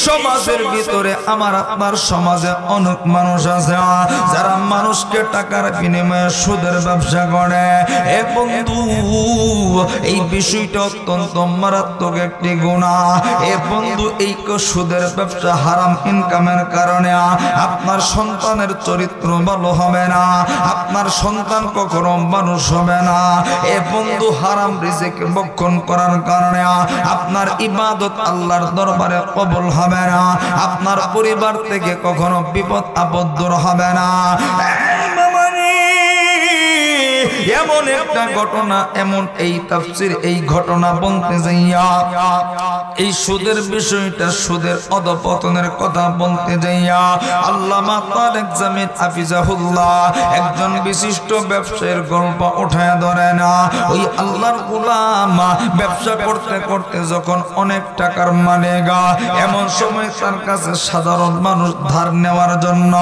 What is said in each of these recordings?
সমাজের ভিতরে আমার আপনার সমাজে অনেক মানুষ আছে যারা মানুষকে টাকার বিনিময়ে সুদের ব্যবসা করে। এ বন্ধু, এই বিষয়টা অত্যন্ত মারাত্মক একটি গুনাহ। এ বন্ধু, এই সুদের ব্যবসা হারাম ইনকামের কারণে আপনার সন্তানের চরিত্র ভালো হবে না, আপনার সন্তান কখনো মানুষ হবে না। এ বন্ধু, হারাম রিজিক ভক্ষণ করার কারণে আপনার ইবাদত আল্লাহর দরবারে কবুল হবে না, আপনার পরিবার থেকে কখনো বিপদ আপদ দূর হবে না। এমন একটা ঘটনা, এমন এই তাফসীর, এই ঘটনা বলতে যাইয়া, এই সুদের বিষয়টা, সুদের অধপতনের কথা বলতে যাইয়া আল্লামা তারেক জামিল হাফিজাহুল্লাহ একজন বিশিষ্ট ব্যবসায়ীর গল্প উঠায় ধরে না। ওই আল্লাহর গোলাম ব্যবসা করতে করতে যখন অনেক টাকার মালিকা, এমন সময় তার কাছে সাধারণ মানুষ ধার নেওয়ার জন্য,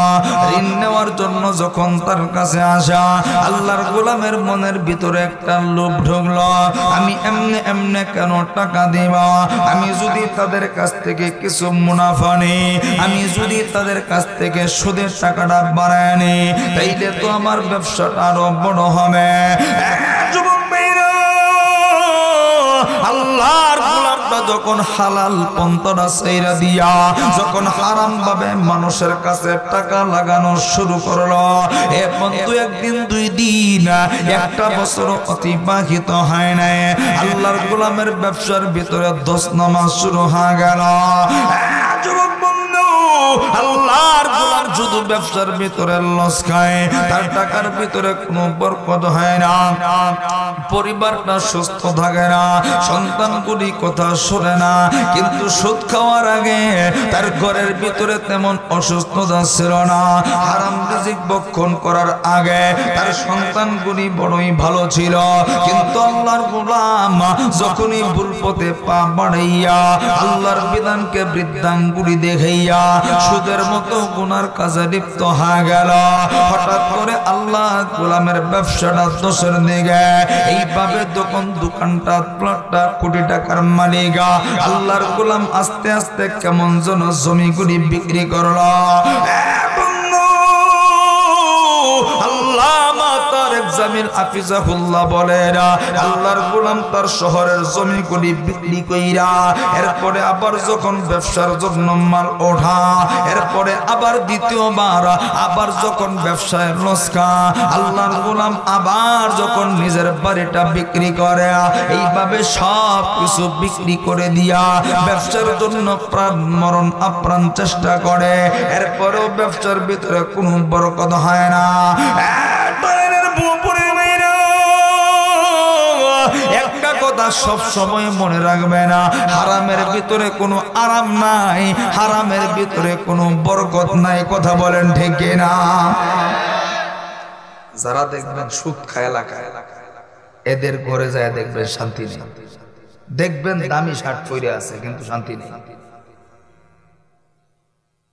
ঋণ নেওয়ার জন্য যখন তার কাছে আসা, আল্লাহর গোলামের মনের ভিতরে একটা লোভ ঢুকলো, আমি এমনে এমনে কেন টাকা দিব, আমি যদি তাদের কাছ থেকে কিছু মুনাফা নেই, আমি যদি তাদের কাছ থেকে সুদের টাকাটা বাড়ায় নেই, তাইলে তো আমার ব্যবসাটা আরো বড় হবে। আল্লাহর গোলামটা যখন হালাল পন্থাটা ছেড়ে দিয়া যখন হারাম ভাবে মানুষের কাছে টাকা লাগানো শুরু করলো, এ বন্ধু, একদিন দুই দিন, একটা বছর অতিবাহিত হয় নাই, আল্লাহর গোলামের ব্যবসার ভিতরে 10 নামাজ শুরু হয়ে গেল। যুবক বন্ধু, আল্লাহর গোলাম শুধু ব্যবসার ভিতরে লস খায়, তার টাকার ভিতরে কোনো বরকত হয় না, পরিবারটা সুস্থ থাকে না, সন্তানগুলি কথা শোনে না। কিন্তু সুদ খাওয়ার আগে তার ঘরের ভিতরে তেমন অসুস্থতা ছিল না, হারাম রিজিক ভক্ষণ করার আগে তার সন্তানগুলি বড়ই ভালো ছিল। কিন্তু আল্লাহর গোলাম যখনই ভুল পথে পা বাড়াইয়া আল্লাহর বিধানকে বৃদ্ধাঙ্গুলি দেখাইয়া সুদের মতো গুনার কাজে লিপ্ত হয়ে গেল, হঠাৎ করে আল্লাহ গোলামের ব্যবসাটা দোষের দিকে, এইভাবে যখন দোকানটা প্লটটা কোটি টাকার মালিকা, আল্লাহর গোলাম আস্তে আস্তে কেমন যেন জমিগুলি বিক্রি করলো। জামিল হাফিজাহুল্লাহ বলেন, আল্লাহর গোলাম তার শহরের জমিগুলি বিক্রি কইরা এরপরে আবার যখন ব্যবসার জন্য মাল ওঠা, এরপরে আবার দ্বিতীয়বার আবার যখন ব্যবসায় লসকা, আল্লাহর গোলাম আবার যখন নিজের বাড়িটা বিক্রি করে, এইভাবে সব কিছু বিক্রি করে দিয়া ব্যবসার জন্য প্রাণ মরণ আপ্রাণ চেষ্টা করে, এরপরেও ব্যবসার ভিতরে কোনো বরকত হয় না। একটা কথা সব সময় মনে রাখবে না, হারামের ভিতরে কোনো আরাম নাই, হারামের ভিতরে কোনো বরকত নাই। কথা বলেন ঠিক না? যারা দেখবেন সুদ খায় এলাকায়, এদের ঘরে যায় দেখবেন শান্তি নেই, দেখবেন দামি শার্ট পরে আছে কিন্তু শান্তি নেই।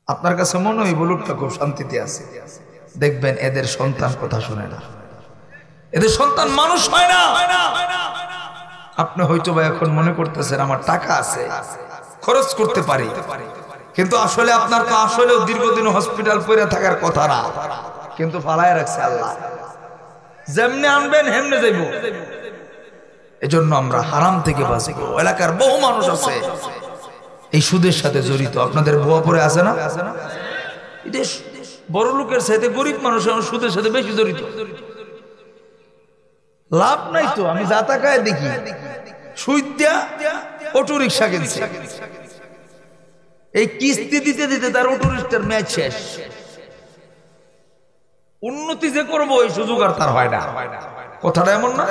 আপনার কাছে মনে হয় লোকটা খুব শান্তিতে আছে, দেখবেন এদের সন্তান কথা শুনে না, এদের সন্তান মানুষ হয় না। আপনি হয়তো বা এখন মনে করতেছেন আমার টাকা আছে, খরচ করতে পারি, কিন্তু আসলে আপনার তো আসলেও দীর্ঘদিন হসপিটাল পড়ে থাকার কথা না, কিন্তু ফালায় রাখছে আল্লাহ, যেমনে আনবেন হেমনে যাইব। এজন্য আমরা হারাম থেকে বাঁচব। এলাকার বহু মানুষ আছে এই সুদের সাথে জড়িত, আপনাদের ভুয়া পরে আছে না? বড় লোকের সাথে গরিব মানুষ সুদের সাথে বেশি জড়িত। লাভ নাই তো, আমি যা টাকায় দেখি সুদ দিয়া অটো রিক্সা কিনছে, এই কিস্তি দিতে দিতে তার অটো রিক্সার ম্যাচ শেষ। উন্নতি যে করবো এই সুযোগ আর তার হয় না। কথাটা এমন না?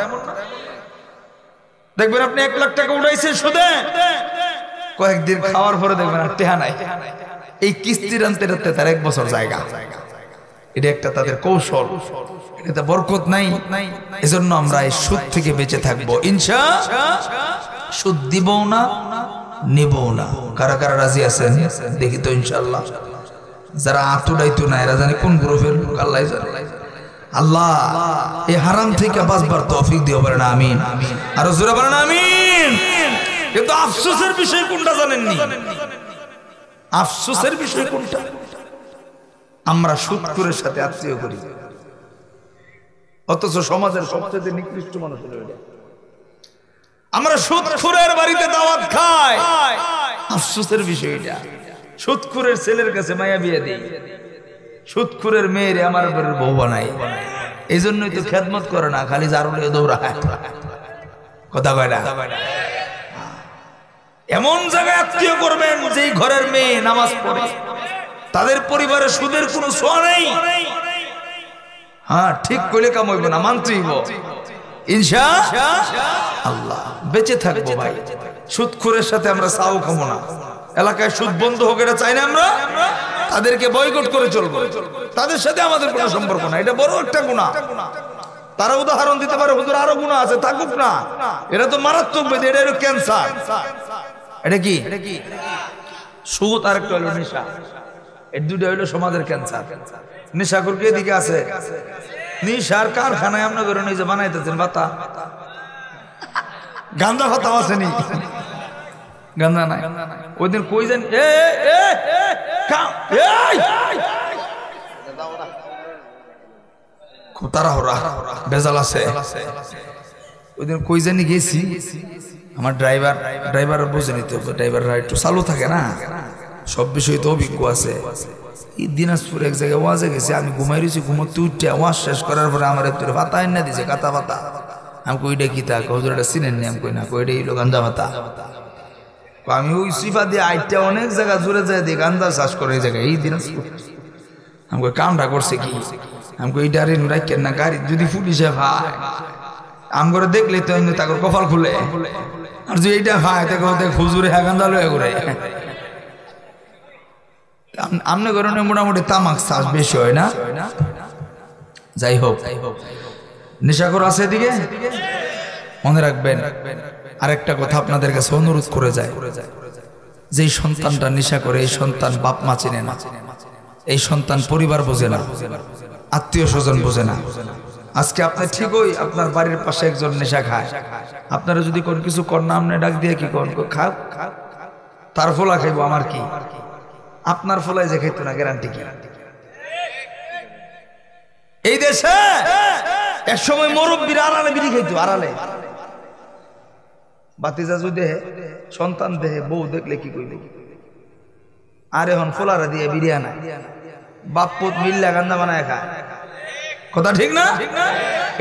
দেখবেন আপনি 1 লাখ টাকা উঠাইছেন সুদে, কয়েকদিন খাওয়ার পরে দেখবেন আর টেহা নাই, এই কিস্তি রানতে রানতে তার 1 বছর জায়গা। এটা একটা তাদের কৌশল, এটা বরকত নাই। এজন্য আমরা এই সুদ থেকে বেঁচে থাকবো ইনশাআল্লাহ। সুদ দিব না, নিব না। কারা কারা রাজি আছেন দেখি তো ইনশাআল্লাহ। যারা আতুডাইতো না এরা জানি কোন গ্রুপের লোক, আল্লাহ জানে। আল্লাহ এই হারাম থেকে বাঁচবার তৌফিক দিও, বলেন আমিন। আর জোরে বলেন আমিন। কিন্তু আফসোসের বিষয় কোনটা জানেননি? আফসোসের বিষয় কোনটা? আমরা সুদখোরের সাথে আত্মীয় করি, অথচ সমাজের সবচেয়ে নিকৃষ্ট মানুষ হলো এটা। আমরা সুদখোরের বাড়িতে দাওয়াত খাই, আফসোসের বিষয় এটা। সুদখোরের ছেলের কাছে মায়া বিয়ে দেই, সুদখোরের মেয়েরে আমার বউ বানাই। এই জন্যই তো খেদমত করে না, খালি জারুলে দৌড়ায়, কথা কয় না। এমন জায়গায় আত্মীয় করবেন যেই ঘরের মেয়ে নামাজ পড়ে, তাদের পরিবারে সুদের কোনো ছোঁয়া নেই। হ্যাঁ, ঠিক কইলে কাম হইব না, মানতে হইব ইনশাআল্লাহ। বেঁচে থাকবো ভাই, সুদখোরের সাথে আমরা চাও খাবো না। এলাকায় সুদ বন্ধ হোক এটা চাই না আমরা, তাদেরকে বয়কট করে চলবো, তাদের সাথে আমাদের কোনো সম্পর্ক না। এটা বড় একটা গুনাহ। তারা উদাহরণ দিতে পারে, হুজুর আরো গুনাহ আছে, থাকুক না, এটা তো মারাত্মক ব্যাধি, এটা হলো ক্যান্সার। এটা কি? সুদ আর একটা হলো নেশা। এই দুটো হইলো সমাজের ক্যান্সার। নেশাখোর কে দিকে আছে? নেশার কারখানায় আমরা করে নিজে বানাইতেছেন ভাতা, গাঁজা ভাতা আসেনি, গাঁজা নাই। ওই দিন কই যান, খুব তাড়াহুড়া, ভেজাল আছে। ওই দিন কই জানি গেছি, আমার ড্রাইভার বুঝে নিতে হবে, ড্রাইভাররা একটু চালু থাকে না, সব বিষয় তো অভিজ্ঞ আছে। এই দিনাজপুর এক জায়গায় ওয়াজে গেছে, আমি ঘুমাই রয়েছি, ঘুমোতে উঠে ওয়াজ শেষ করার পরে আমার একটু ভাতা এনে দিছে, কাতা ভাতা। আমি কইটা কি তা হুজুর, এটা চিনেন নি? আমি কই না, কইটা হইলো গাঞ্জা ভাতা। আমি ওই সিফা দিয়ে আইটা অনেক জায়গা জুড়ে যায় দিয়ে গাঞ্জা চাষ করে এই জায়গায়, এই দিনাজপুর। আমি কই কামটা করছে কি? আমি কই এটা রেনু রাখেন না, গাড়ি যদি পুলিশে ভাই আম করে দেখলে তো তাকে কপাল খুলে, আর যে এইটা ভাই দেখো হুজুরে হ্যাঁ গাঞ্জা লয়ে ঘুরে। আমনে কারণে মোটামুটি তামাক চাষ বেশি হয় না। যাই হোক, নেশাখোর আছে এদিকে, মনে রাখবেন। আরেকটা কথা আপনাদের কাছে অনুরোধ করে যায়, যেই সন্তানটা নেশা করে, এই সন্তান বাপ মা চেনে না, এই সন্তান পরিবার বোঝে না, আত্মীয় স্বজন বোঝে না। আজকে আপনি ঠিকই আপনার বাড়ির পাশে একজন নেশা খায়, আপনারা যদি কোন কিছু কর না, আপনি ডাক দিয়ে কি করেন, খাও, তার ফোলা খাইব, আমার কি? আপনার ফোলায় যে খাইতো না, গ্যারান্টি কি? এই দেশে এক সময় মুরব্বীরা আড়ালে বিড়ি খাইতো, আড়ালে। বাতিজা যদি সন্তান দেহে, বউ দেখলে কি কইবে? আর এখন ফোলারা দিয়ে বিড়ি আনা, বাপ পুত মিল্লা গান্দা বানায় খায়, কথা ঠিক না?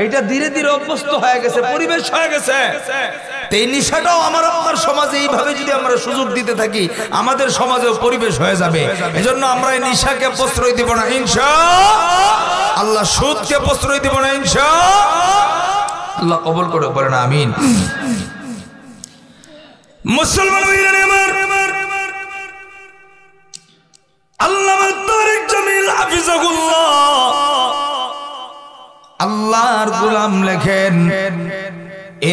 এটা ধীরে ধীরে অভ্যস্ত হয়ে গেছে, পরিবেশ হয়ে গেছে। এই নেশাটাও আমার আপনার সমাজে এইভাবে যদি আমরা সুযোগ দিতে থাকি, আমাদের সমাজেও পরিবেশ হয়ে যাবে। এজন্য আমরা এই নেশাকে প্রশ্রয় দিব না ইনশাআল্লাহ, সুদকে প্রশ্রয় দিব না ইনশাআল্লাহ। কবুল করে বলেন আমিন। মুসলমান ভাইরা আমার, আল্লামা তারেক জামিল হাফিজাহুল্লাহ আল্লাহর গোলাম লেখেন,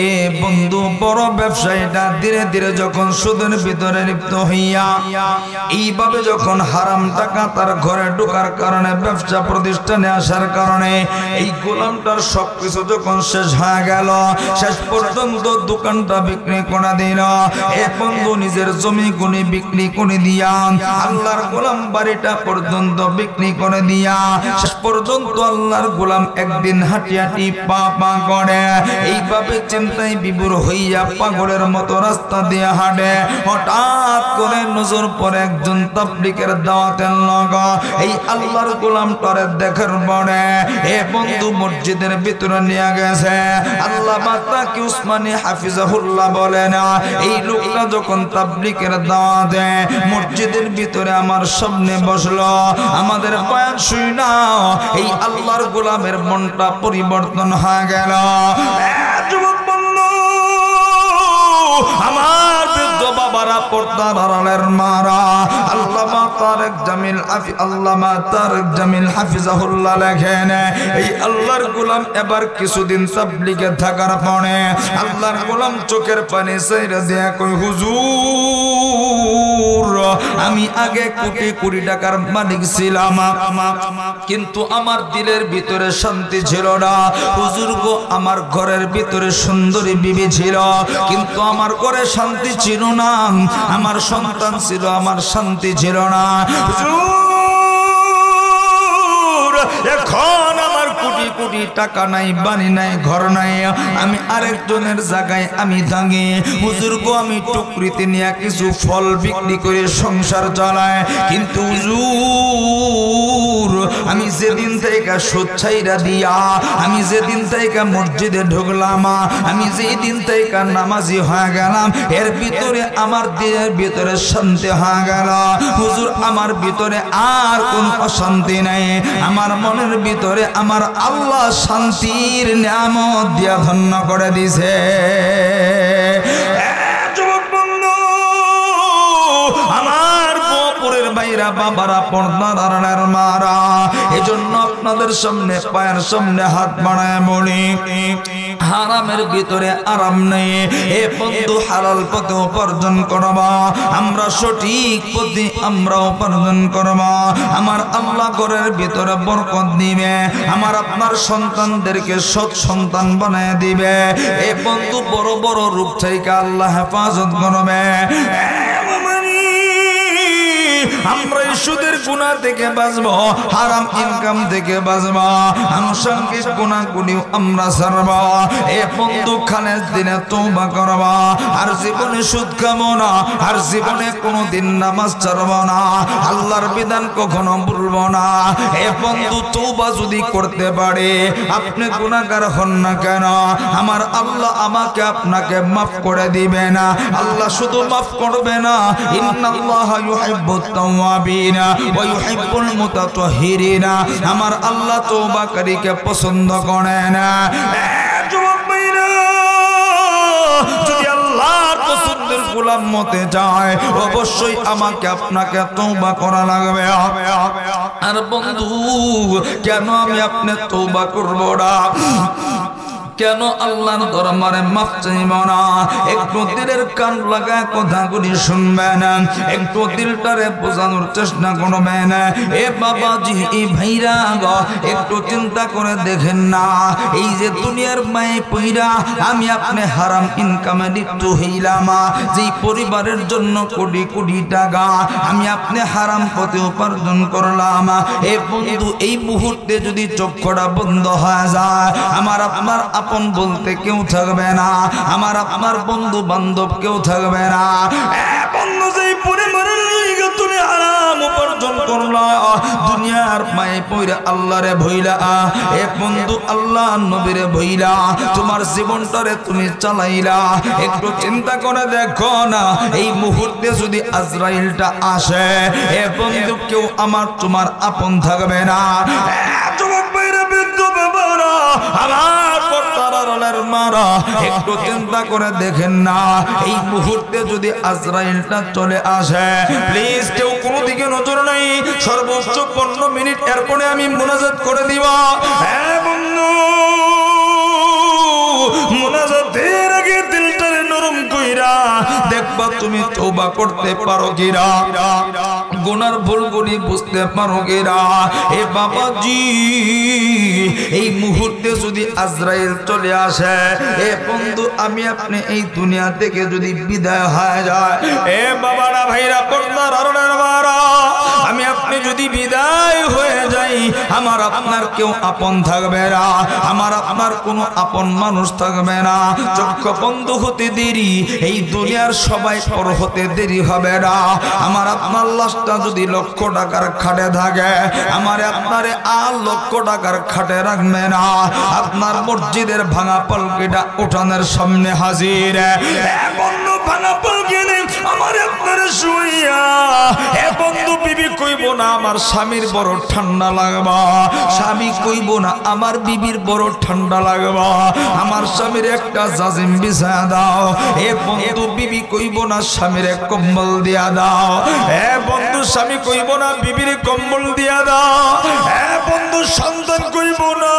এ বন্ধু, বড় ব্যবসায়ীটা ধীরে ধীরে যখন সুদের ভিতরে লিপ্ত হইয়া এইভাবে যখন হারাম টাকা তার ঘরে ঢোকার কারণে, ব্যবসা প্রতিষ্ঠানে আসার কারণে এই গোলামটার সবকিছু যখন শেষ হয়ে গেল, শেষ পর্যন্ত দোকানটা বিক্রি করে দিল। এ বন্ধু নিজের জমি গুনি বিক্রি করে দিয়া, আল্লাহর গোলাম বাড়িটা পর্যন্ত বিক্রি করে দিয়া, শেষ পর্যন্ত আল্লাহর গোলাম একদিন হাঁটি হাঁটি পা পা করে এইভাবে চিন্তায় বিভোর হইয়া পাগলের মতো রাস্তা দিয়ে হাঁটে। হঠাৎ করে নজর পড়ে একজন তাবলীগের দাওয়াতের লোক, এই আল্লাহর গোলামটারে দেখার পরে এ বন্ধু মসজিদের ভিতরে নিয়ে গেছে। আল্লামা তাকি উসমানী হাফিজাহুল্লাহ বলেন, এই লোকটা যখন তাবলীগের দাওয়াতে মসজিদের ভিতরে আমার সামনে বসলো, আমাদের বয়ান শুনা এই আল্লাহর গোলামের মনটা পরিবর্তন হয়ে গেল। আমার বৃদ্ধ বাবারা, পর্দার আড়ালের মারা, আল্লামা তারেক জামিল হাফিজাহুল্লাহ লেখেন, এই আল্লাহর গোলাম এবার কিছুদিন তাবলীগে থাকার পরে আল্লাহর গোলাম চোখের পানি ছেড়ে দিয়ে কই, হুজুর আমি আগে কোটি কোটি টাকার মালিক ছিলাম, কিন্তু আমার দিলের ভিতরে শান্তি ছিল না। হুজুর গো, আমার ঘরের ভিতরে সুন্দরী বিবি ছিল, কিন্তু আমার ঘরে শান্তি ছিল না। আমার সন্তান ছিল, আমার শান্তি ছিল না। এখন আমার কোটি কোটি টাকা নাই, বাড়ি নাই, ঘর নাই, আমি আরেকজনের জায়গায় আমি থাকি। হুজুর গো, আমি টুকরিতে নিয়ে কিছু ফল বিক্রি করে সংসার চালায়, কিন্তু হুজুর আমি যেদিন থেকে সুচ্ছাইরা দিয়া, আমি যেদিন থেকে মসজিদে ঢুকলাম, আমি যেদিন থেকে নামাজি হয়ে গেলাম, এর ভিতরে আমার দিলের ভিতরে শান্তি হয়ে গেল। হুজুর আমার ভিতরে আর কোন অশান্তি নাই, আমার মনের ভিতরে আমার আল্লাহ শান্তির নিয়ামত দিয়া ধন্য করে দিছে। আমার গোপুরের ভাইরা, বাবারা, পর্দার মারা, এজন্য আপনাদের সামনে পায়ের সামনে হাত বাড়ায় বলি, হারামের ভিতরে আরাম নেই। এ বন্ধু, হালাল পথে উপার্জন করবা, আমরা সঠিক পথে আমরা উপার্জন করবা। আমার আল্লাহ ঘরের ভিতরে বরকত দিবে, আমার আপনার সন্তানদেরকে সৎ সন্তান বানায় দিবে। এ বন্ধু, বড় বড় রূপ থেকে আল্লাহ হেফাজত করবে। আমরা সুদের গুনাহ থেকে বাঁচবো, হারাম ইনকাম থেকে বাঁচবো, আনুষঙ্গিক গুনাহগুলিও আমরা ছাড়বো। এ বন্ধু, খালেস দিনে তওবা করবা, আর জীবনে সুদ খাবো না, আর জীবনে কোনোদিন নামাজ ছাড়বো না, আল্লাহর বিধান কখনো ভুলবো না। এ বন্ধু, তওবা যদি করতে পারে, আপনি গুনাহগার হন না কেন, আমার আল্লাহ আমাকে আপনাকে মাফ করে দিবে না। আল্লাহ শুধু মাফ করবে না, ইন্নাল্লাহা ইউহিব্বুত তাওয়াবিনা ওয়া ইউহিব্বুল মুতাতাহহিরিনা, আমার আল্লাহ তওবাকারীকে পছন্দ করে না। যুবক ভাইরা, যদি আল্লাহর পছন্দের গোলাম হতে চায়, অবশ্যই আমাকে আপনাকে তওবা করা লাগবে। আর বন্ধু, কেন আমি আপনি তওবা করব না? কেন আল্লাহর দরবারে মাফ চাইব না? একটু দিলের কান লাগায় কথাগুলি শুনবেন, একটু দিলটারে বোঝানোর চেষ্টা করবেন। এ বাবাজি, এই ভাইরা গো, একটু চিন্তা করে দেখেন না, এই যে দুনিয়ার মায়ে পইরা আমি আপনি হারাম ইনকামে লিপ্ত হইলাম, যেই পরিবারের জন্য কোটি কোটি টাকা আমি আপনি হারাম পথে উপার্জন করলাম, এ বন্ধু, এই মুহূর্তে যদি চক্ষুটা বন্ধ হয়ে যায়, আমার আপনার আপন বলতে কেউ থাকবে না, আমার আপনার বন্ধু বান্ধব কেউ থাকবে না। বন্ধু, যেই পরিবারের লিগে তুমি হারাম উপার্জন করলা, দুনিয়ার মায়ে পইরা আল্লাহরে ভইলা, এ বন্ধু আল্লাহ নবীরে ভইলা তোমার জীবনটারে তুমি চালাইলা, একটু চিন্তা করে দেখো না, এই মুহূর্তে যদি আজরাইলটা আসে, এ বন্ধু, কেউ আমার তোমার আপন থাকবে না। যুবক ভাইরা, বৃদ্ধ বাবারা, আমার পর্দার মারা, একটু চিন্তা করে দেখেন না, এই মুহূর্তে যদি আজরাইলটা চলে আসে, প্লিজ কেউ কোনো দিকে নজর নাই, সর্বোচ্চ 15 মিনিট, এরপরে আমি মুনাজাত করে দিব। হ্যাঁ বন্ধু, মুনাজাতের আগে দিলটারে নরম কইরা দেখবা তুমি তওবা করতে পারো কিনা, গুনার ভুলগুলি বুঝতে পারো কিনা। এ বাবাজি, এই মুহূর্তে যদি আজরাইল চলে আসে, এ বন্ধু, আমি আপনি এই দুনিয়া থেকে যদি বিদায় হয়ে যায়, এ বাবারা, ভাইরা, পর্দার আড়ালের বাবারা, আমি আপনি যদি বিদায় হয়ে যাই, আমার আপনার কেউ আপন থাকবে না, আমার আপনার কোনো আপন মানুষ থাকবে না। চক্ষু বন্ধ হতে দেরি, এই দুনিয়ার সবাই পর হতে দেরি হবে না। আমার আপনার লাশটা যদি লক্ষ টাকার খাটে থাকে, আমার আপনারে আর লক্ষ টাকার খাটে রাখবে না, আপনার মসজিদের ভাঙা পালকিটা উঠানের সামনে হাজির। বন্ধু, ভাঙা পালকি আমার আপনার শুইয়া, এ বন্ধু, বিবি কইব না আমার স্বামীর বড় ঠান্ডা লাগবা, স্বামী কইব না আমার বিবির বড় ঠান্ডা লাগবা, আমার স্বামীর একটা জাজিম বিছায়া দাও। এ বন্ধু বিবি কইব না স্বামীর এক কম্বল দিয়া দাও। এ বন্ধু স্বামী কইব না বিবির কম্বল দিয়া দাও। এ বন্ধু সন্তান কইব না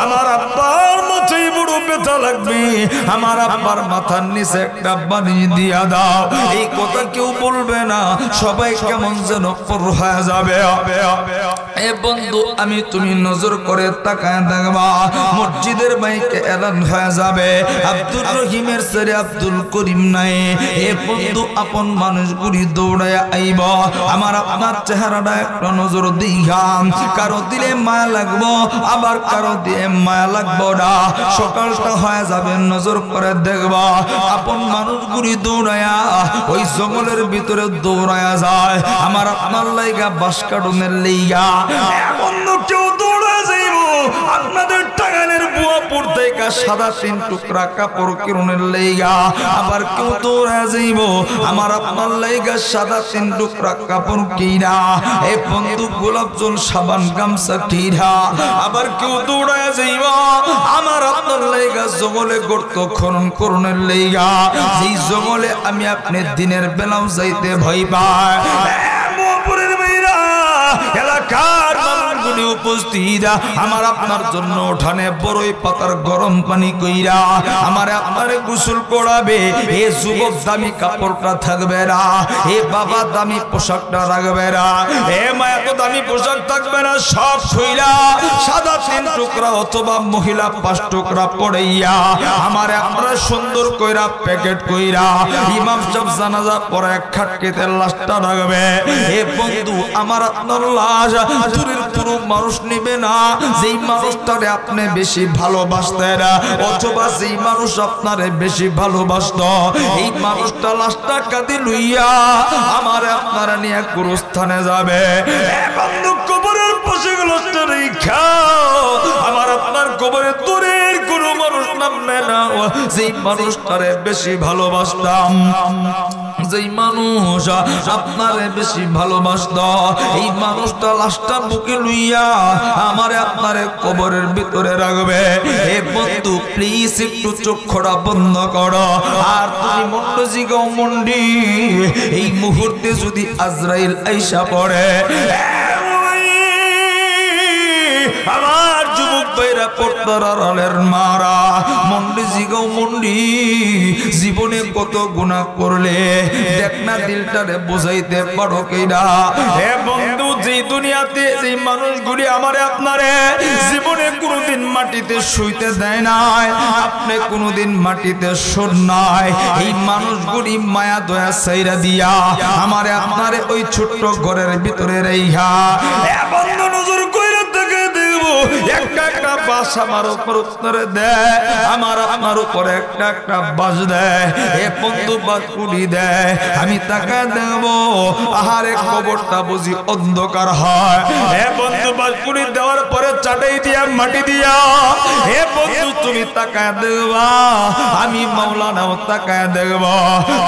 আমার আব্বার মাথায় বড় ব্যথা লাগবে, আমার আব্বার মাথার নিচে একটা বানি দিয়া দাও। এই কথা কেউ বলবে না, সবাই কেমন যেন পর হয়ে যাবে। এ বন্ধু আমি তুমি নজর করে তাকায় দেখবা মসজিদের মাইকে এলান হয়ে যাবে আব্দুর রহিমের ছেলে আব্দুল করিম নাই। এ বন্ধু আপন মানুষগুলি দৌড়ায় আইব, আমার আপনার চেহারাটা একটা নজর দিঘা, কারো দিলে মায়া লাগবো আবার কারো দিয়ে মায়া লাগবো না। সকালটা হয়ে যাবে নজর করে দেখবা আপন মানুষগুলি দৌড়ায়া ওই জঙ্গলের ভিতরে দৌড়ায়া যায় আমার আপনার লাইগা বাস কাটুনের লাইগা। বন্ধু কেউ দৌড়ায় যাইব আপনাদের টাকানের বুয়া পড়তে সাদা 3 টুকরা কাপড় কিরণের লাইগা, আবার কেউ দৌড়ায় যাইব আমার আপনার লাইগা সাদা 3 টুকরা কাপড় কিনা। এই বন্ধু গোলাপ জল সাবান গামছা কিনা, আবার কেউ দৌড়ায় যাইব আমার আপনার লাইগা জঙ্গলে গর্ত খনন করণের লাইগা, যেই জঙ্গলে আমি আপনি দিনের বেলাও যাইতে ভয় পাই। এলাকার মানুষগুলি উপস্থিত আমার আপনার জন্য উঠানে বড়ই পাতার গরম পানি কইরা আমার আপনারে গোসল করাবে। এ যুবক দামি কাপড়টা থাকবে না, এ বাবা দামি পোশাকটা রাখবে না, এ মা এত দামি পোশাক থাকবে না, সব কইরা সাদা 3 টুকরা অথবা মহিলা 5 টুকরা পড়াইয়া আমার আপনারা সুন্দর কইরা প্যাকেট কইরা ইমাম সাহেব জানাজা পড়ে খাটকেতে লাশটা রাখবে। এ বন্ধু আমার আপনার লাশ দূরের পুরো মানুষ নিবে না, যেই মানুষটারে আপনি বেশি ভালোবাসতেন অথবা যেই মানুষ আপনারে বেশি ভালোবাসত এই মানুষটা লাশটা কাঁধে লইয়া আমার আপনারা নিয়ে গুরুস্থানে যাবে। বন্ধু কবরের পাশে লাশটা রেখা আমার আপনার কবরে দূরের কোনো মানুষ নামবে না, যেই মানুষটারে বেশি ভালোবাসতাম, যেই মানুষ আপনারে বেশি ভালোবাসত এই মানুষটা লাশটা বুকে লইয়া আমারে আপনারে কবরের ভিতরে রাখবে। এ বন্ধু প্লিজ একটু চোখটা বন্ধ করো আর তুমি মন্ডি জিগাও মন্ডি এই মুহূর্তে যদি আজরাইল আইসা পড়ে আমার যুবক ভাইরা পর্দার মারা মন্ডি জিগাও মন্ডি জীবনে কত গুনাহ করলে দেখ না দিলটারে বুঝাইতে পারো কিনা। হে বন্ধু যে দুনিয়াতে যে মানুষগুলি আমারে আপনারে জীবনে কোনোদিন মাটিতে শুইতে দেয় নাই, আপনি কোনোদিন মাটিতে শোন নাই, এই মানুষগুলি মায়া দয়া ছাইরা দিয়া আমারে আপনারে ওই ছোট্ট ঘরের ভিতরে রাইখা হে বন্ধু নজর কইরা দেখে দেখবো একটা একটা বাস আমার উপর উত্তরে দেয়, আমার আপনার উপরে একটা একটা বাস দেয়। এ বন্ধু বাস কুড়ি দেয়, আমি তাকে দেব আহারে কবরটা বুঝি অন্ধকার হয়। হে বন্ধু বাস কুড়ি দেওয়ার পরে চাটাই দিয়া মাটি দিয়া হে বন্ধু তুমি তাকায় দেখবা আমি মাওলানাও তাকায় দেখব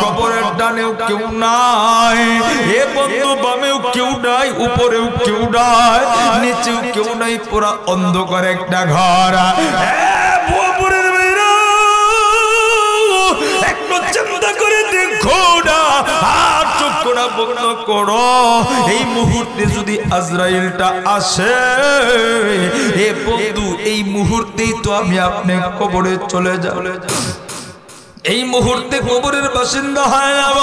কবরের ডানেও কেউ নাই, হে বন্ধু বামেও কেউ নাই, উপরেও কেউ নাই, নিচেও কেউ নাই, পুরা অন্ধকার একটা ঘর। বুয়াপুরের মেয়েরা একটু চিন্তা করে দেখো না আর চোখটা বন্ধ করো, এই মুহূর্তে যদি আজরাইলটা আসে এ বন্ধু এই মুহূর্তেই তো আমি আপনি কবরে চলে যাব, এই মুহূর্তে কবরের বাসিন্দা হয়ে যাব।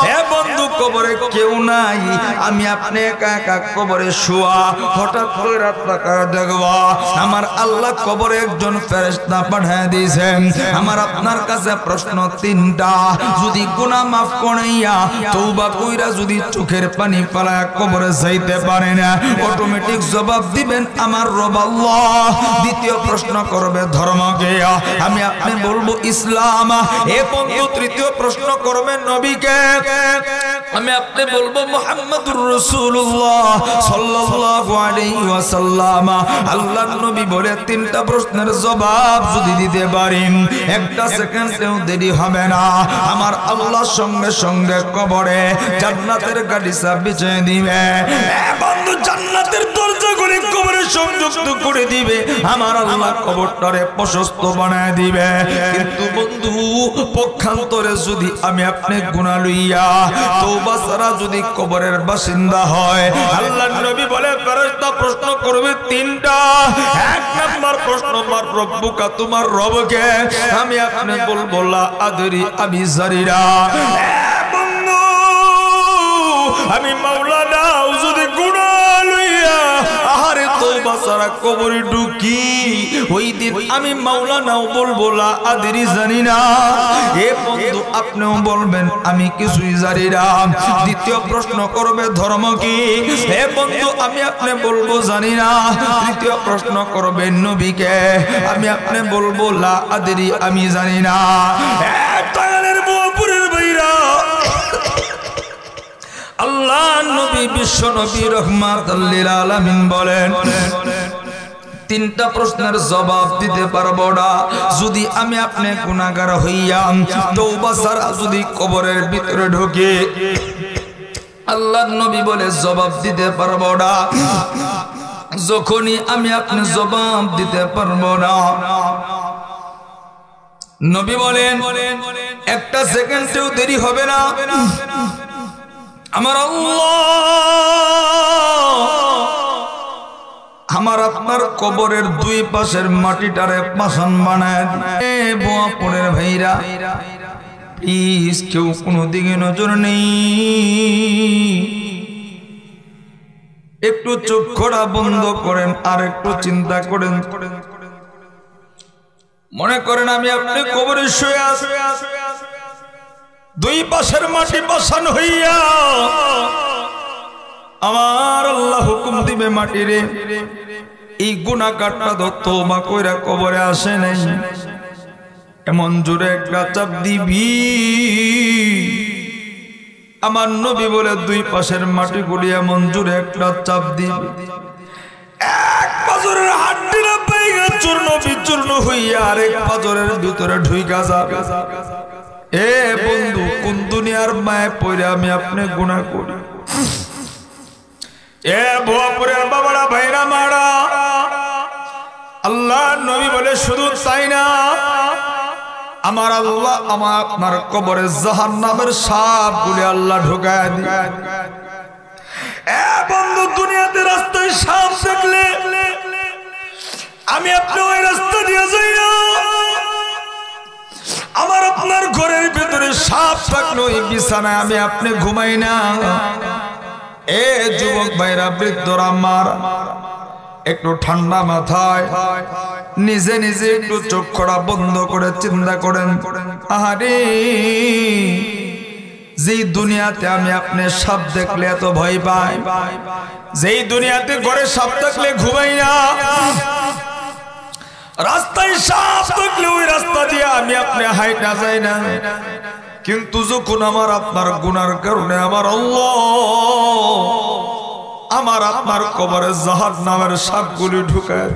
হে বন্ধু কবরে কেউ নাই, আমি আপনি একা একা কবরে শোয়া, হঠাৎ করে রাত পাকা দেখব আমার আল্লাহ কবরে একজন ফেরেশতা পাঠিয়ে দিয়েছেন। আমার আপনার কাছে প্রশ্ন 3টা, যদি গুনাহ মাফ করাইয়া তওবা কইরা যদি চোখের পানি ফেলায় কবরে যাইতে পারে না অটোমেটিক জবাব দিবেন আমার রব আল্লাহ। দ্বিতীয় প্রশ্ন করবে ধর্ম কে, আমি আপনি বলবো ইসলাম। এ বন্ধু তৃতীয় প্রশ্ন করবেন নবীকে। আমি আপনি বলবো মুহাম্মাদুর রাসূলুল্লাহ সাল্লাল্লাহু আলাইহি ওয়াসাল্লাম। আল্লাহর নবী বলে তিনটা প্রশ্নের জবাব যদি দিতে পারেন একটা সেকেন্ডেও দেরি হবে না, আমার আল্লাহ সঙ্গে সঙ্গে কবরে জান্নাতের গালিচা বিছিয়ে দিবে। বন্ধু, জান্নাতের দরজাগুলি কবরে সংযুক্ত করে দিবে, আমার আল্লাহ কবরটারে প্রশস্ত বানায় দিবে। কিন্তু বন্ধু, পক্ষান্তরে যদি আমি আপনি গুনাহ লইয়া তওবা ছাড়া যদি কবরের বাসিন্দা হয়, আল্লাহর নবী বলে ফেরেশতা প্রশ্ন করবে তিনটা। এক নাম্বার প্রশ্ন, মার রব্বুকা, তোমার রবকে? আমি আপনি বলবো লা আদরি, আমি জানি না। বন্ধু, আমি মাওলা নাও যদি গুনাহ লইয়া আহারে তওবা ছাড়া কবরে ঢুকি, ওই দিন আমি মাওলা নাও বলবো লা আদরি, জানি না। এ বন্ধু, আপনিও বলবেন আমি কিছুই জানি না। দ্বিতীয় প্রশ্ন করবে ধর্ম কি? হে বন্ধু, আমি আপনি বলবো জানি না। তৃতীয় প্রশ্ন করবে নবীকে, আমি আপনি বলবো লা আদরি, আমি জানি না। আল্লাহ নবী বিশ্ব নবী রাহমাতুল লিল আলামিন বলেন তিনটা প্রশ্নের জবাব দিতে পারবো না যদি আমি আপনি গুনাহগার হইয়া তওবা ছাড়া যদি কবরের ভিতরে ঢুকে। আল্লাহ নবী বলে জবাব দিতে পারবো না। যখনই আমি আপনি জবাব দিতে পারবো না, নবী বলেন একটা সেকেন্ডেও দেরি হবে না, আমার আল্লাহ আমার আপনার কবরের দুই পাশের মাটিটারে পাষাণ বানায়। বোয়াপুরের ভাইরা প্লিজ, কেউ কোনো দিকে নজর নেই, একটু চোখ খোলা বন্ধ করেন আর একটু চিন্তা করেন। মনে করেন আমি আপনি কবরে শুয়ে আছি, দুই পাশের মাটি পাষাণ হইয়া আমার আল্লাহ হুকুম দিবে মাটি রে এই গুনাহগারটা তো তওবা কইরা কবরে আসে নাই, এমন জোরে একটা চাপ দিবি। আমার নবী বলে দুই পাশের মাটিগুলি এমন জোরে একটা চাপ দিবি, এক পাজরের হাড্ডিটা পাইগা চূর্ণ বিচূর্ণ হইয়া আরেক পাজরের ভিতরে ঢুইকা যাবে। এ বন্ধু, কোন দুনিয়ার মায়ে পড়ে আমি আপনি গুনাহ করি? এ বোয়াপুরের বাবারা ভাইরা মারা, আল্লাহ নবী বলে শুধু তাই না, আমার আল্লাহ আমার আপনার কবরে জাহান্নামের সাপগুলি আল্লাহ ঢুকায় দিয়ে। এ বন্ধু, দুনিয়াতে রাস্তায় সাপ দেখলে আমি আপনি ওই রাস্তা দিয়ে যাই না, আমার আপনার ঘরের ভিতরে সাপ থাকলে ওই বিছানায় আমি আপনি ঘুমাই না। এ যুবক ভাইরা, বৃদ্ধরা, আমার একটু ঠান্ডা মাথায় নিজে নিজে একটু চোখ খোলা বন্ধ করে চিন্তা করেন। আহারে, যেই দুনিয়াতে আমি আপনি সাপ দেখলে এত ভয় পাই, যেই দুনিয়াতে ঘরে সাপ থাকলে ঘুমাই না, রাস্তায় সাপ থাকলে ওই রাস্তা দিয়ে আমি আপনি হাইটা যাই না, কিন্তু যখন আমার আপনার গুনার কারণে আমার আল্লাহ আমার আপনার কবরে জাহান্নামের সাপগুলি ঢুকায়।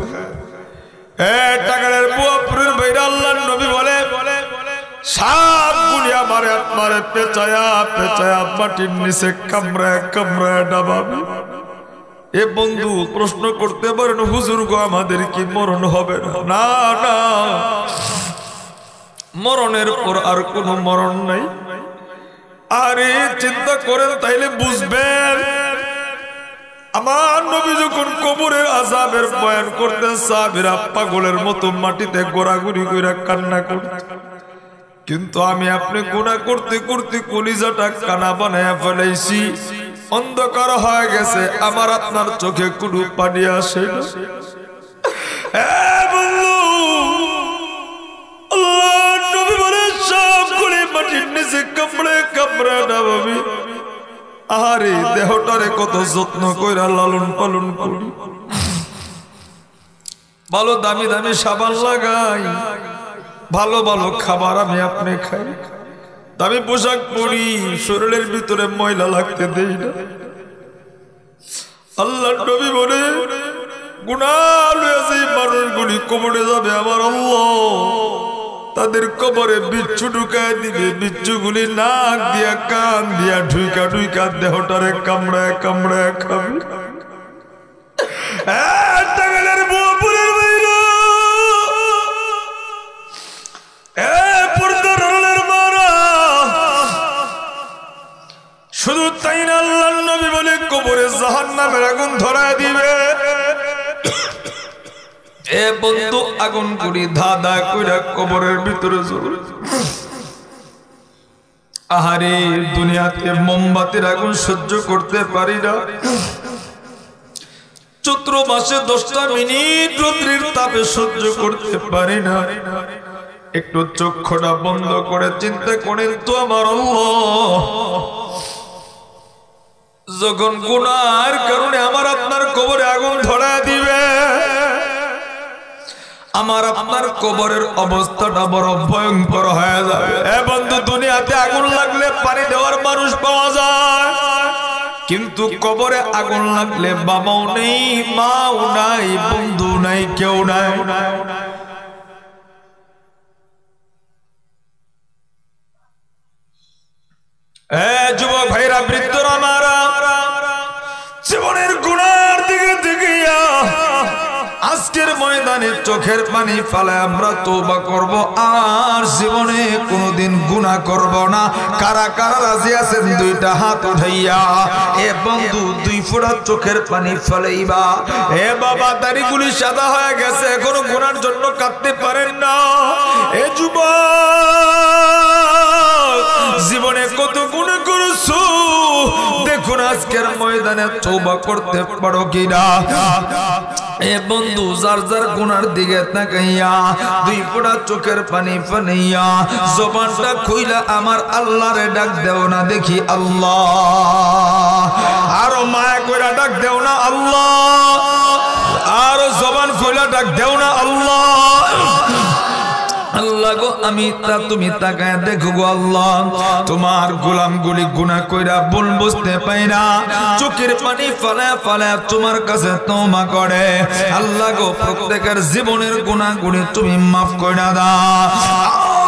এ টাকারের বুয়াপুরের ভাইরা, আল্লাহর নবী বলে সাপগুলি আমার আপনার পেঁচায়া পেঁচায়া মাটির নিচে কামড়ায় কামড়ায় ডাবাবে। এ বন্ধু, প্রশ্ন করতে পারেন হুজুর গো, আমাদের কি মরণ হবে না? না না, মরণের পর আর কোন মরণ নাই। আরে চিন্তা করেন তাইলে বুঝবেন। আমার নবী যখন কবরের আযাবের বয়ান করতেন, সাহাবীরা পাগলের মতো মাটিতে গোড়াগুড়ি কইরা কান্না করত, কিন্তু আমি আপনি গুনাহ করতে করতে কলিজাটা কানা বানায়া ফেলাইছি, অন্ধকার হয়ে গেছে, আমার আপনার চোখে কোনো পানি আসে না। আল্লাহ নবী বলে সবগুলি মাটির নিচে কামড়ে কামড়ে ডাবাবি। আরে দেহটারে কত যত্ন কইরা লালন পালন করি, ভালো দামি দামি সাবান লাগাই, ভালো ভালো খাবার আমি আপনি খাই, আমি পোশাক পরি, শরীরের ভিতরে ময়লা লাগতে দেই না। আল্লাহর নবী বলে গুনাহ লয়ে যে মানুষগুলি কবরে যাবে আমার আল্লাহ তাদের কবরে বিচ্ছু ঢুকায় দিবে। বিচ্ছুগুলি নাক দিয়া কান দিয়া ঢুইকা ঢুইকা দেহটারে কামড়ায় কামড়ায় খাবে। টাঙ্গাইলের বুয়াপুরের বাইরা, পর্দার মারা, শুধু তাই না আল্লাহর নবী বলে কবরে জাহান্নামের আগুন ধরায় দিবে। এ বন্ধু আগুন গুলি ধাঁধা কইরা কবরের ভিতরে জ্বলে। আহারে দুনিয়াতে মোমবাতির আগুন সহ্য করতে পারি না, চৈত্র মাসে 10টা মিনিট রৌদ্রের তাপে সহ্য করতে পারি না। একটু চক্ষুটা বন্ধ করে চিন্তা করেন তো আমার আল্লাহ যখন গুনাহের কারণে আমার আপনার কবরে আগুন ধরায় দিবে, আমার আপনার কবরের অবস্থাটা বড় ভয়ঙ্কর হয়ে যাবে। এ বন্ধু দুনিয়াতে আগুন লাগলে পানি দেওয়ার মানুষ পাওয়া যায়, কিন্তু কবরে আগুন লাগলে বাবাও নেই, মাও নাই, বন্ধু নাই, কেউ নাই। যুবক ভাইরা, বৃদ্ধরা আমারা জীবনের গুনার দিকে দেখিয়া আজকের ময়দানে চোখের পানি ফেলে আমরা তওবা করব, আর জীবনে কোনোদিন গুনাহ করব না। কারা কারা রাজি আছেন দুইটা হাত উঠাইয়া? এ বন্ধু 2 ফোঁটা চোখের পানি ফেলাইবা। এ বাবা দাড়িগুলি সাদা হয়ে গেছে, এখনো গুনার জন্য কাঁদতে পারেন না। এ যুবক জীবনে কত গুনাহ করেছো, দেখুন আজকের ময়দানে তওবা করতে পারো কিনা। এ বন্ধু যার যার গুনার দিকে তাকাইয়া 2 ফোঁটা চোখের পানি ফানাইয়া জবানটা খুইলা আমার আল্লাহরে ডাক দেও না দেখি আল্লাহ। আরো মায়া কইরা ডাক দেও না আল্লাহ, আরো জবান খুইলা ডাক দেও না আল্লাহ। আল্লাহ গো আমি তুমি তাকায় দেখো গো আল্লাহ, তোমার গোলামগুলি গুনাহ কইরা ভুল বুঝতে পাই না, চোখের পানি ফেলায় ফেলায় তোমার কাছে তওবা করে। আল্লাহ গো প্রত্যেকের জীবনের গুনাহগুলি তুমি মাফ কইরা দাও।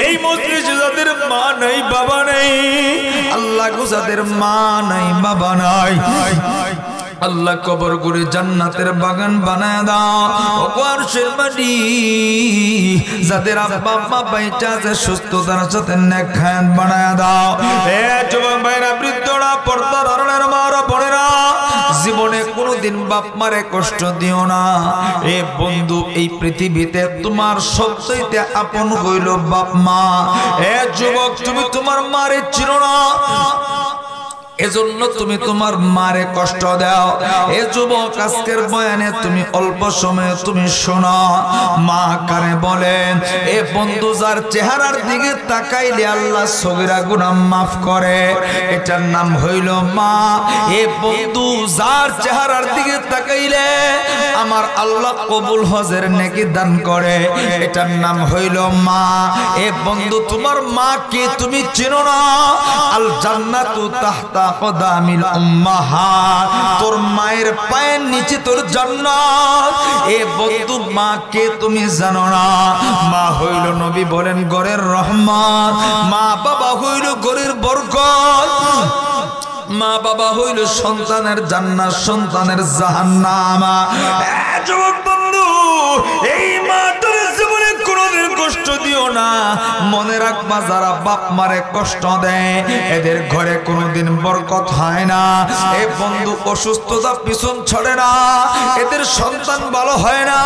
এই মজলিসে যাদের মা নাই বাবা নাই, আল্লাহ গো যাদের মা নাই বাবা নাই, আল্লাহ কবর গুলি জান্নাতের বাগান বানায় দাও। আরশের মাটি যাদের আব্বা আম্মা বাইচা আছে সুস্থতার সাথে নেক হায়াত বানায় দাও। এ যুবক ভাইরা, বৃদ্ধরা, পর্দার আড়ালের মারা বোনেরা, জীবনে কোনোদিন বাপ মারে কষ্ট দিও না। এ বন্ধু এই পৃথিবীতে তোমার সবচেয়ে আপন হইল বাপ মা। এ যুবক তুমি তোমার মারে চিনো না, এজন্য তুমি তোমার মারে কষ্ট দাও। এ যুবক আজকের বয়ানে তুমি অল্প সময়ে তুমি শোনো মা কারে বলেন। এ বন্ধু যার চেহারার দিকে তাকাইলে আল্লাহ সগীরা গুনাহ মাফ করে, এটার নাম হইল মা। এ বন্ধু যার চেহারার দিকে তাকাইলে আমার আল্লাহ কবুল হজের নেকি দান করে, এটার নাম হইল মা। এ বন্ধু তোমার মা কে তুমি চিনো না? আল জান্নাতু তাহতা কদামিল উম্মাহাত, তোর মায়ের পায়ের নিচে তোর জান্নাত। এ বন্ধু মা কে তুমি জানো না? মা হইল নবী বলেন ঘরের রহমত, মা বাবা হইল ঘরের বরকত, মা বাবা হইল সন্তানের জান্নাত সন্তানের জাহান্নাম। যুবক বন্ধু এই মাটার জীবনে কোনোদিন কষ্ট দিও না। মনে রাখবা যারা বাপ মারে কষ্ট দেয় এদের ঘরে কোনোদিন বরকত হয় না। এ বন্ধু অসুস্থতা পিছন ছড়ে না, এদের সন্তান ভালো হয় না।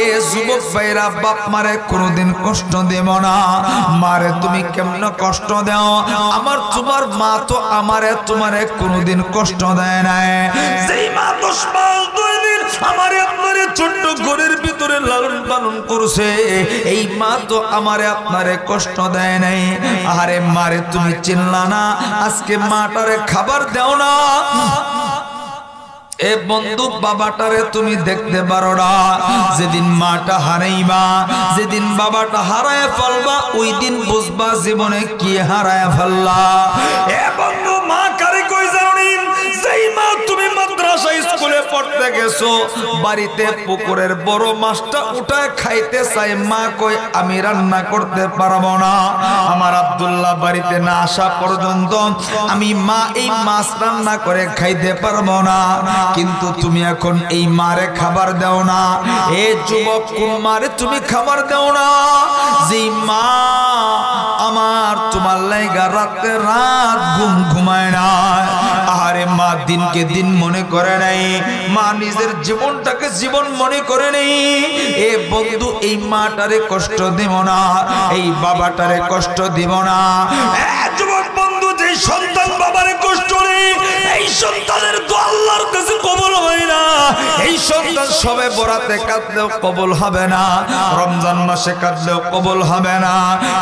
এ যুবক ভাইরা বাপ মারে কোনোদিন কষ্ট দেব না। মারে তুমি কেমন কষ্ট দাও? আমার তোমার মা তো আমারে তোমারে কোনোদিন কষ্ট দেয় না। যেই মা 10 মাস 2 দিন আমারে আপনারে ছোট্ট ঘরের ভিতরে লালন পালন করছে, এই মা তো আমারে আপনারে কষ্ট দেয় নাই। আরে মারে তুমি চিনলা না, আজকে মাটারে খাবার দাও না। এ বন্ধু বাবাটারে তুমি দেখতে পারো না, যেদিন মাটা হারাইবা, যেদিন বাবাটা হারায় ফেলবা, ওই দিন বুঝবা জীবনে কি হারায় ফেললা। এ বন্ধু মা কারে কই জানি, যেই মা তুমি মাদ্রাসা স্কুলে পড়তে গেছো, বাড়িতে পুকুরের বড় মাছটা উঠায় খাইতে চাই, মা কই আমি রান্না করতে পারবো না, আমার আব্দুল্লাহ বাড়িতে না আসা পর্যন্ত আমি মা এই মাছ রান্না করে খাইতে পারবো না। কিন্তু তুমি এখন এই মারে খাবার দাও না। এ যুবক, কোন মারে তুমি খাবার দাও না? যে মা আমার তোমার লাইগা রাতে রাত ঘুম ঘুমায় না। আরে মা দিনকে দিন মনে করে নাই, মা নিজের জীবনটাকে জীবন মনে করে নেই। এ বন্ধু, এই মাটারে কষ্ট দিব না, এই বাবাটারে কষ্ট দিব না। যুবক বন্ধু, যে সন্তান বাবারে কষ্ট নেই, এই সন্তানের তো আল্লাহর কাছে কবুল হয় না। এই সন্তান সবে বরাতে কাঁদলেও কবুল হবে না, রমজান মাসে কাঁদলেও কবুল হবে না।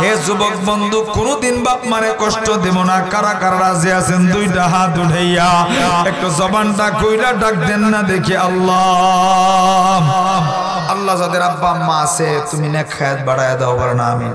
এ যুবক বন্ধু, কোনদিন বাপ মারে কষ্ট দেব না। কারা কারা রাজি আছেন দুইটা হাত উঠাইয়া একটু জবানটা কইরা ডাক দেন না দেখি। আল্লাহ আল্লাহ, যাদের আব্বা আম্মা আছে তুমি নেক হায়াত বাড়ায় দাও, বলেন আমিন।